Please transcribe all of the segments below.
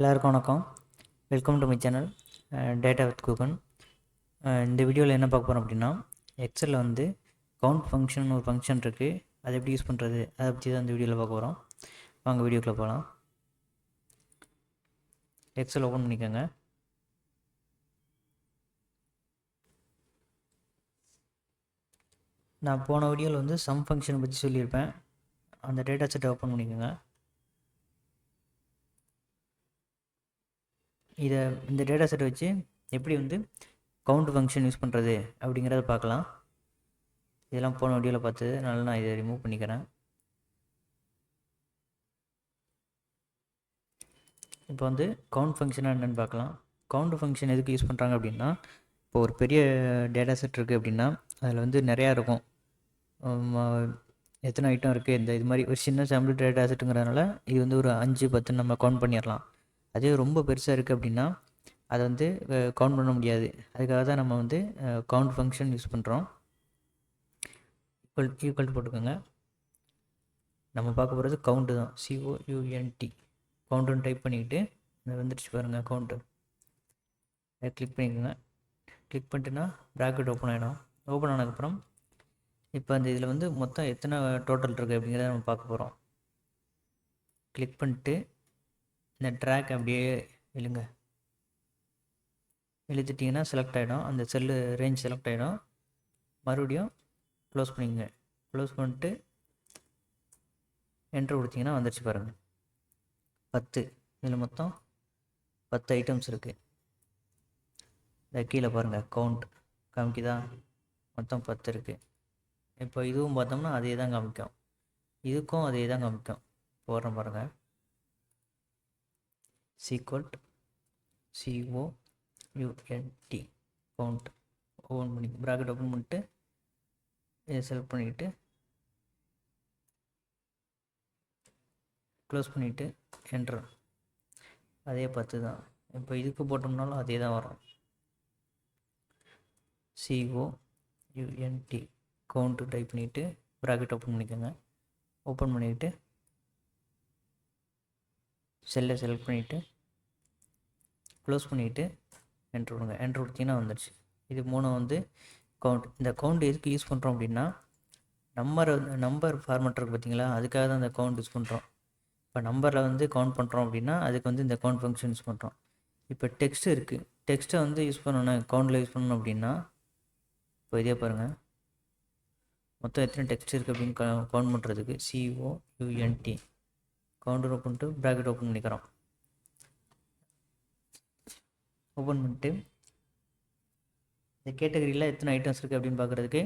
எல்லாருக்கும் வணக்கம். Welcome to my channel data with Gugan. இந்த வீடியோவில் என்ன பார்க்க போகிறோம் அப்படின்னா, எக்ஸலில் வந்து கவுண்ட் ஃபங்க்ஷன் ஒரு ஃபங்க்ஷன் இருக்குது, அதை எப்படி யூஸ் பண்ணுறது அதை பற்றி தான் இந்த வீடியோவில் பார்க்க போகிறோம். வாங்க வீடியோக்குள்ளே போகலாம். எக்ஸல் ஓப்பன் பண்ணிக்கோங்க. நான் போன வீடியோவில் வந்து சம் ஃபங்க்ஷனை பற்றி சொல்லியிருப்பேன். அந்த டேட்டா செட்டை ஓப்பன் பண்ணிக்கோங்க. இந்த டேட்டா செட்டை வச்சு எப்படி வந்து கவுண்ட் ஃபங்க்ஷன் யூஸ் பண்ணுறது அப்படிங்கிறத பார்க்கலாம். இதெல்லாம் போன வீடியோவில் பார்த்தது, அதனால நான் இதை ரிமூவ் பண்ணிக்கிறேன். இப்போ வந்து கவுண்ட் ஃபங்க்ஷனாக என்னென்னு பார்க்கலாம். கவுண்ட் ஃபங்க்ஷன் எதுக்கு யூஸ் பண்ணுறாங்க அப்படின்னா, இப்போ ஒரு பெரிய டேட்டா செட் இருக்குது அப்படின்னா அதில் வந்து நிறையா இருக்கும். எத்தனை ஐட்டம் இருக்குது, இது மாதிரி ஒரு சின்ன சாம்பிள் டேட்டா செட்டுங்கிறதுனால இது வந்து ஒரு 5-10 நம்ம கவுண்ட் பண்ணிடலாம். அதே ரொம்ப பெருசாக இருக்குது அப்படின்னா அதை வந்து கவுண்ட் பண்ண முடியாது. அதுக்காக தான் நம்ம வந்து கவுண்ட் ஃபங்க்ஷன் யூஸ் பண்ணுறோம். ஈக்குவல் போட்டுக்கோங்க. நம்ம பார்க்க போகிறது கவுண்ட்டு தான், COUNT. கவுண்ட்டுன்னு டைப் பண்ணிக்கிட்டு அதை வந்துடுச்சு பாருங்கள் கவுண்ட்டு. அதை கிளிக் பண்ணிக்கோங்க. கிளிக் பண்ணிட்டுனா ப்ராக்கெட் ஓப்பன் ஆகிடும். ஓப்பன் ஆனதுக்கப்புறம் இப்போ அந்த இதில் வந்து மொத்தம் எத்தனை டோட்டல் இருக்குது அப்படிங்கிறத நம்ம பார்க்க போகிறோம். கிளிக் பண்ணிட்டு இந்த ட்ராக் அப்படியே இழுங்க. இழுத்துட்டிங்கன்னா செலக்ட் ஆகிடும், அந்த செல்லு ரேஞ்ச் செலக்ட் ஆகிடும். மறுபடியும் க்ளோஸ் பண்ணிக்கோங்க. க்ளோஸ் பண்ணிட்டு என்ட்ரு கொடுத்தீங்கன்னா வந்துடுச்சு பாருங்கள் 10. இதில் மொத்தம் 10 ஐட்டம்ஸ் இருக்குது. இந்த கீழே பாருங்கள் கவுண்ட் காமிக்குதா, மொத்தம் 10 இருக்குது. இப்போ இதுவும் பார்த்தோம்னா அதே தான் காமிக்கும், இதுக்கும் அதே தான் காமிக்கும். போடுறோம் பாருங்கள், சீக்வல்ட் COUNT கவுண்ட். ஓப்பன் பண்ணி ப்ராக்கெட் ஓப்பன் பண்ணிட்டு இதை செலக்ட் பண்ணிக்கிட்டு க்ளோஸ் பண்ணிவிட்டு என்ட்ரு. அதே 10 தான். இப்போ இதுக்கு போட்டோம்னாலும் அதே தான் வரும், COUNT கவுண்ட்டு டைப் பண்ணிவிட்டு ப்ராக்கெட் ஓப்பன் பண்ணிக்கோங்க. ஓப்பன் பண்ணிக்கிட்டு செல்லை செலக்ட் பண்ணிவிட்டு க்ளோஸ் பண்ணிவிட்டு என்ட்ரு விடுங்க. என்ட்ரு கொடுத்தீங்கன்னா வந்துடுச்சு. இது 3 வந்து கவுண்ட். இந்த கவுண்ட் எதுக்கு யூஸ் பண்ணுறோம் அப்படின்னா, நம்பர் ஃபார்மேட் இருக்குது பார்த்தீங்களா, அதுக்காக தான் இந்த கவுண்ட் யூஸ் பண்ணுறோம். இப்போ நம்பரில் வந்து கவுண்ட் பண்ணுறோம் அப்படின்னா அதுக்கு வந்து இந்த கவுண்ட் ஃபங்க்ஷன் யூஸ் பண்ணுறோம். இப்போ டெக்ஸ்ட் இருக்குது, டெக்ஸ்ட்டை வந்து யூஸ் பண்ணணும், கவுண்டில் யூஸ் பண்ணணும் அப்படின்னா இப்போ இதே பாருங்கள், மொத்தம் எத்தனை டெக்ஸ்ட் இருக்குது அப்படின்னு கவுண்ட் பண்ணுறதுக்கு COUNT கவுண்டர் ஓப்பன் பண்ணிட்டு ப்ராக்கெட் ஓப்பன் பண்ணிக்கிறோம். ஓப்பன் பண்ணிட்டு இந்த கேட்டகரியில் எத்தனை ஐட்டம்ஸ் இருக்குது அப்படின்னு பார்க்குறதுக்கு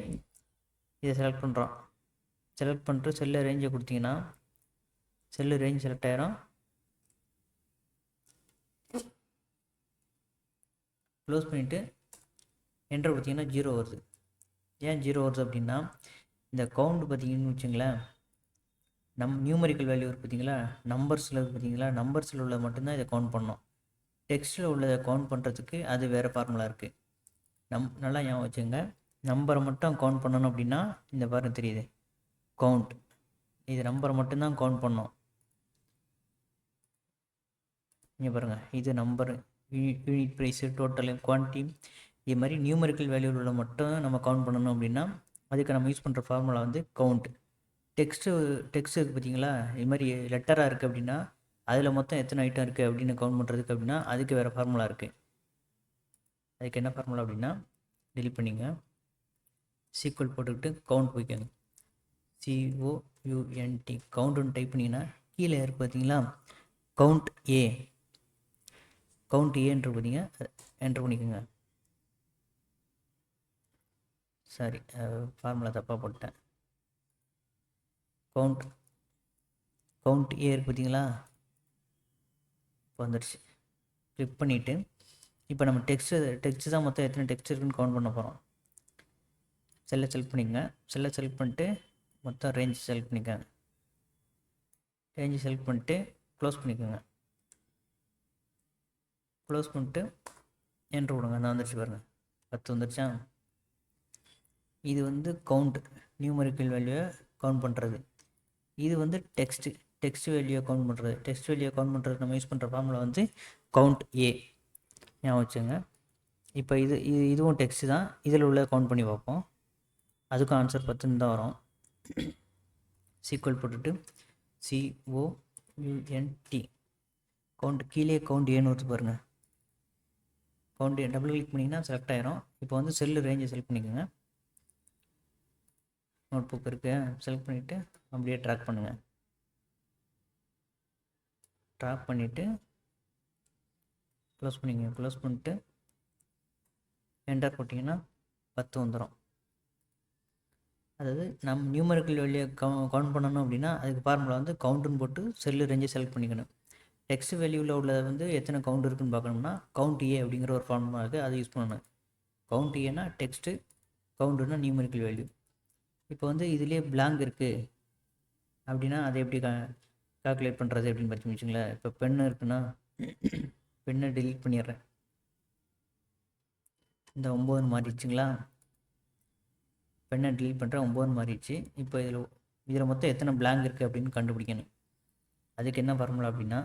இதை செலக்ட் பண்ணுறோம். செலக்ட் பண்ணிட்டு செல்லு ரேஞ்சை கொடுத்தீங்கன்னா செல்லு ரேஞ்ச் செலக்ட் ஆகிடும். க்ளோஸ் பண்ணிவிட்டு என்ட்ரு கொடுத்தீங்கன்னா 0 வருது. ஏன் 0 வருது அப்படின்னா, இந்த கவுண்ட் பார்த்தீங்கன்னு வச்சுங்களேன், நியூமரிக்கல் வேல்யூ இருக்குது பார்த்தீங்களா, நம்பர்ஸில் இருக்குது பார்த்தீங்களா, நம்பர்ஸில் உள்ள மட்டும்தான் இதை கவுண்ட் பண்ணோம். டெக்ஸ்ட்டில் உள்ளதை கவுண்ட் பண்ணுறதுக்கு அது வேறு ஃபார்முலா இருக்குது. நல்லா ஞாபகம் வச்சுங்க. நம்பரை மட்டும் கவுண்ட் பண்ணணும் அப்படின்னா இந்த பாருங்க தெரியுது கவுண்ட், இது நம்பரை மட்டும்தான் கவுண்ட் பண்ணோம். இங்கே பாருங்கள், இது number, unit price, total, quantity, இது மாதிரி நியூமரிக்கல் வேல்யூவில் உள்ள மட்டும் நம்ம கவுண்ட் பண்ணணும் அப்படின்னா அதுக்கு நம்ம யூஸ் பண்ணுற ஃபார்முலா வந்து கவுண்ட். டெக்ஸ்ட் இருக்குது பார்த்தீங்களா, இது மாதிரி லெட்டராக இருக்குது அப்படின்னா அதில் மொத்தம் எத்தனை ஐட்டம் இருக்குது அப்படின்னு கவுண்ட் பண்ணுறதுக்கு அப்படின்னா அதுக்கு வேறு ஃபார்முலா இருக்குது. அதுக்கு என்ன ஃபார்முலா அப்படின்னா டெலிட் பண்ணிங்க, சீக்வல் போட்டுக்கிட்டு கவுண்ட் போய்க்கோங்க. COUNT கவுண்ட்டுன்னு டைப் பண்ணிங்கன்னா கீழே இருக்குது பார்த்தீங்களா கவுண்ட் ஏ, கவுண்ட் ஏன்ட்டு பார்த்தீங்க, என்ட்ரு பண்ணிக்கோங்க. சாரி, ஃபார்முலா தப்பாக போட்டேன். கவுண்ட் ஏ இருக்குது பார்த்தீங்களா, இப்போ வந்துடுச்சு. கிளிக் பண்ணிவிட்டு இப்போ நம்ம டெக்ஸ்ட்டு தான் மொத்தம் எத்தனை டெக்ஸ்ட் இருக்குன்னு கவுண்ட் பண்ண போகிறோம். செல்லை செலக்ட் பண்ணிக்கங்க. செல்லை செலக்ட் பண்ணிட்டு மொத்தம் ரேஞ்ச் செலக்ட் பண்ணிக்கோங்க. ரேஞ்சு செலக்ட் பண்ணிட்டு க்ளோஸ் பண்ணிக்கோங்க. க்ளோஸ் பண்ணிட்டு என்ட்ரு விடுங்க. நான் வந்துடுச்சு பாருங்கள் 10 வந்துடுச்சா. இது வந்து கவுண்ட், நியூமரிக்கல் வேல்யூவை கவுண்ட் பண்ணுறது. இது வந்து டெக்ஸ்ட்டு, டெக்ஸ்ட் வேல்யூ கவுண்ட் பண்ணுறது. டெக்ஸ்ட் வேல்யூ கவுண்ட் பண்ணுறது நம்ம யூஸ் பண்ணுற ஃபார்முலா வந்து கவுண்ட் ஏ ஞாபகம் வச்சுங்க. இப்போ இதுவும் டெக்ஸ்ட் தான். இதில் உள்ள கவுண்ட் பண்ணி பார்ப்போம். அதுக்கும் ஆன்சர் 10 தான் வரும். சீக்வல் போட்டுட்டு COUNT கவுண்ட் கீழே கவுண்ட் ஏன்னு வருது பாருங்கள். கவுண்ட் டபுள் கிளிக் பண்ணிங்கன்னா செலக்ட் ஆயிரும். இப்போ வந்து செல்லு ரேஞ்சை செலக்ட் பண்ணிக்கோங்க. நோட் புக் இருக்கு, செலக்ட் பண்ணிவிட்டு அப்படியே ட்ராக் பண்ணுங்கள். ட்ராக் பண்ணிவிட்டு க்ளோஸ் பண்ணிக்கோங்க. க்ளோஸ் பண்ணிட்டு என்டர் போட்டிங்கன்னா 10 வந்துடும். அதாவது நம்ம நியூமரிக்கல் வேல்யூ கவுண்ட் பண்ணணும் அப்படின்னா அதுக்கு ஃபார்முலா வந்து கவுண்ட்டுன்னு போட்டு செல்லு ரேஞ்சை செலக்ட் பண்ணிக்கணும். டெக்ஸ்ட் வேல்யூவில் உள்ளது வந்து எத்தனை கவுண்ட் இருக்குன்னு பார்க்கணும்னா கவுண்ட் ஏ அப்படிங்கிற ஒரு ஃபார்முலா இருக்குது, அதை யூஸ் பண்ணணும். கவுண்ட் ஏன்னா டெக்ஸ்ட்டு, கவுண்ட்டுன்னா நியூமரிக்கல் வேல்யூ. இப்போ வந்து இதுலேயே பிளாங்க் இருக்குது அப்படின்னா அதை எப்படி கால்குலேட் பண்ணுறது அப்படின்னு பார்த்து வச்சுங்களேன். இப்போ பென்னு இருக்குன்னா பெண்ணை டெலீட் பண்ணிடுறேன். இந்த 9 மாறிடுச்சுங்களா? பெண்ணை டெலீட் பண்ணுறேன், 9 மாறிடுச்சு. இப்போ இதில் மொத்தம் எத்தனை பிளாங்க் இருக்குது அப்படின்னு கண்டுபிடிக்கணும். அதுக்கு என்ன ஃபார்முலா அப்படின்னா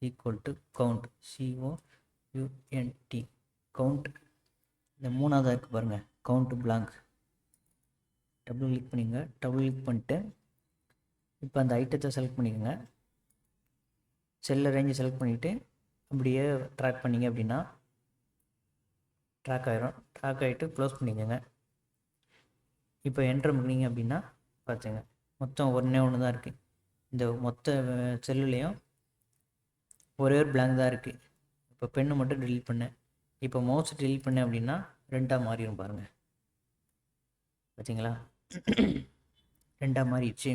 equal to count COUNT count. இந்த 3ஆவதாக இருக்குது பாருங்கள், கவுண்ட் பிளாங்க். டபுள் கிளிக் பண்ணிங்க. டபுள் கிளிக் பண்ணிட்டு இப்போ அந்த ஐட்டத்தை செலக்ட் பண்ணிக்கோங்க. செல்ல ரேஞ்சை செலக்ட் பண்ணிவிட்டு அப்படியே ட்ராக் பண்ணிங்க அப்படின்னா ட்ராக் ஆகிரும். ட்ராக் ஆகிட்டு க்ளோஸ் பண்ணிக்கோங்க. இப்போ என்டர் பண்ணிங்க அப்படின்னா பார்த்துங்க மொத்தம் ஒன்று தான் இருக்குது. இந்த மொத்த செல்லுலேயும் ஒரே ஒரு பிளாங்க் தான் இருக்குது. இப்போ பெண்ணை மட்டும் டெலீட் பண்ணேன். இப்போ மவுஸ் டெலீட் பண்ணேன் அப்படின்னா 2ஆக மாறிடும் பாருங்கள். பார்த்தீங்களா? 2ஆக மாறிடுச்சு.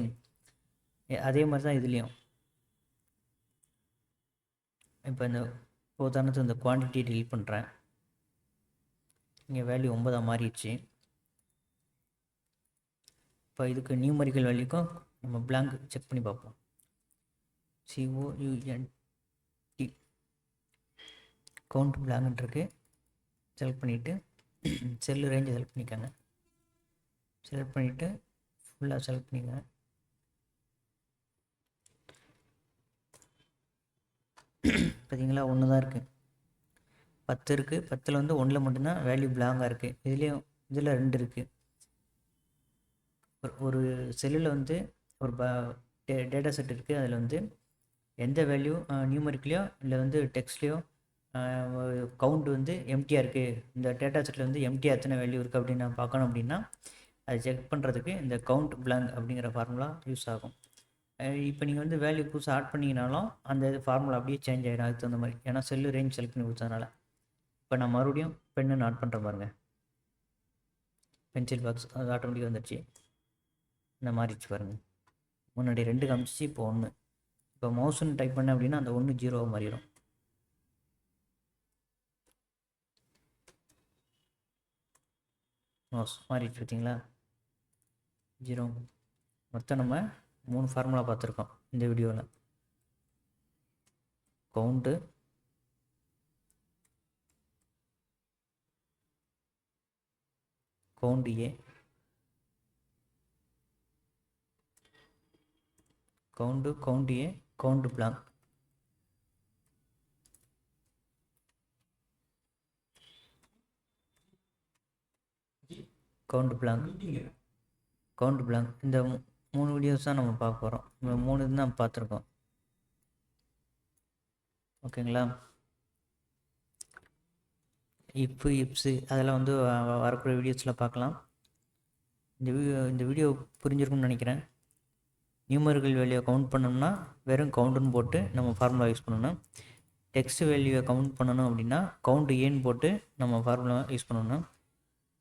அதே மாதிரி தான் இதுலேயும். இப்போ இந்த உதாரணத்துக்கு இந்த குவான்டிட்டி டெலீட் பண்ணுறேன். இங்கே வேல்யூ 9ஆக மாறிடுச்சு. இப்போ இதுக்கு நியூமரிக்கல் வேல்யூக்கும் நம்ம பிளாங்க் செக் பண்ணி பார்ப்போம். COUNT கவுண்ட் பிளாங்க்னு இருக்குது. செலக்ட் பண்ணிவிட்டு செல்லு ரேஞ்சை செலக்ட் பண்ணிக்கோங்க. செலக்ட் பண்ணிவிட்டு ஃபுல்லாக செலக்ட் பண்ணிக்கோங்க. பார்த்தீங்களா? 1 தான் இருக்குது. 10 இருக்குது. 10ல் வந்து 1ல் மட்டும்தான் வேல்யூ பிளாங்காக இருக்குது. இதில் 2 இருக்குது. ஒரு செல்லில் வந்து ஒரு டேட்டா செட் இருக்குது. அதில் வந்து எந்த வேல்யூ நியூமரிக்கலையோ இல்லை வந்து டெக்ஸ்ட்லேயோ கவுண்ட் வந்து எம்டியாக இருக்குது, இந்த டேட்டா செட்டில் வந்து எம்டியாக எத்தனை வேல்யூ இருக்குது அப்படின்னு நான் பார்க்கணும் அப்படின்னா அதை செக் பண்ணுறதுக்கு இந்த கவுண்ட் பிளாங்க் அப்படிங்கிற ஃபார்முலா யூஸ் ஆகும். இப்போ நீங்கள் வந்து வேல்யூ புதுசாக ஆட் பண்ணிங்கனாலும் அந்த ஃபார்முலா அப்படியே சேஞ்ச் ஆகிடும் அதுக்கு தகுந்த மாதிரி. ஏன்னா செல்லு ரேஞ்ச் செலக்ட் பண்ணி கொடுத்ததுனால. இப்போ நான் மறுபடியும் பென்னு ஆட் பண்ணுறேன் பாருங்கள். பென்சில் பாக்ஸ் அது ஆட்டோமேட்டிக்காக வந்துடுச்சு. இந்த மாறிடுச்சு பாருங்கள். முன்னாடி 2 காமிச்சிச்சு, இப்போ 1. இப்போ மவுஸ்ன்னு டைப் பண்ணேன் அப்படின்னா அந்த 1 0 மாறிடும். மவுஸ் மாறிடுச்சு பார்த்தீங்களா? 0. மொத்தம் நம்ம 3 ஃபார்முலா பார்த்துருக்கோம் இந்த வீடியோவில். கவுண்ட்டு, கவுண்ட் ஏ, கவுண்ட் ஏ, கவுண்ட் பிளாங்க். கவுண்ட் பிளாங்க் இந்த 3 வீடியோஸ் தான் நம்ம பார்க்க போகிறோம். இந்த 3 இது தான் பார்த்துருக்கோம். ஓகேங்களா? இப்ஸு அதெல்லாம் வந்து வரக்கூடிய வீடியோஸில் பார்க்கலாம். இந்த வீடியோ புரிஞ்சிருக்கும்னு நினைக்கிறேன். நியூமரிக்கல் வேல்யூவை கவுண்ட் பண்ணோம்னா வெறும் கவுண்ட்டுன்னு போட்டு நம்ம ஃபார்முலா யூஸ் பண்ணணும். டெக்ஸ்ட் வேல்யூவை கவுண்ட் பண்ணணும் அப்படின்னா கவுண்ட் ஏன்னு போட்டு நம்ம ஃபார்முலா யூஸ் பண்ணணும்.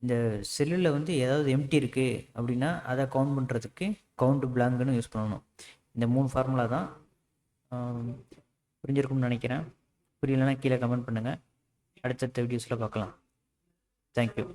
இந்த செல்லில் வந்து ஏதாவது எம்டி இருக்குது அப்படின்னா அதை கவுண்ட் பண்ணுறதுக்கு கவுண்ட் பிளாங்க்னு யூஸ் பண்ணணும். இந்த 3 ஃபார்முலா தான். புரிஞ்சிருக்கும்னு நினைக்கிறேன். புரியலைன்னா கீழே கமெண்ட் பண்ணுங்கள். அடுத்தடுத்த வீடியோஸில் பார்க்கலாம். தேங்க்யூ.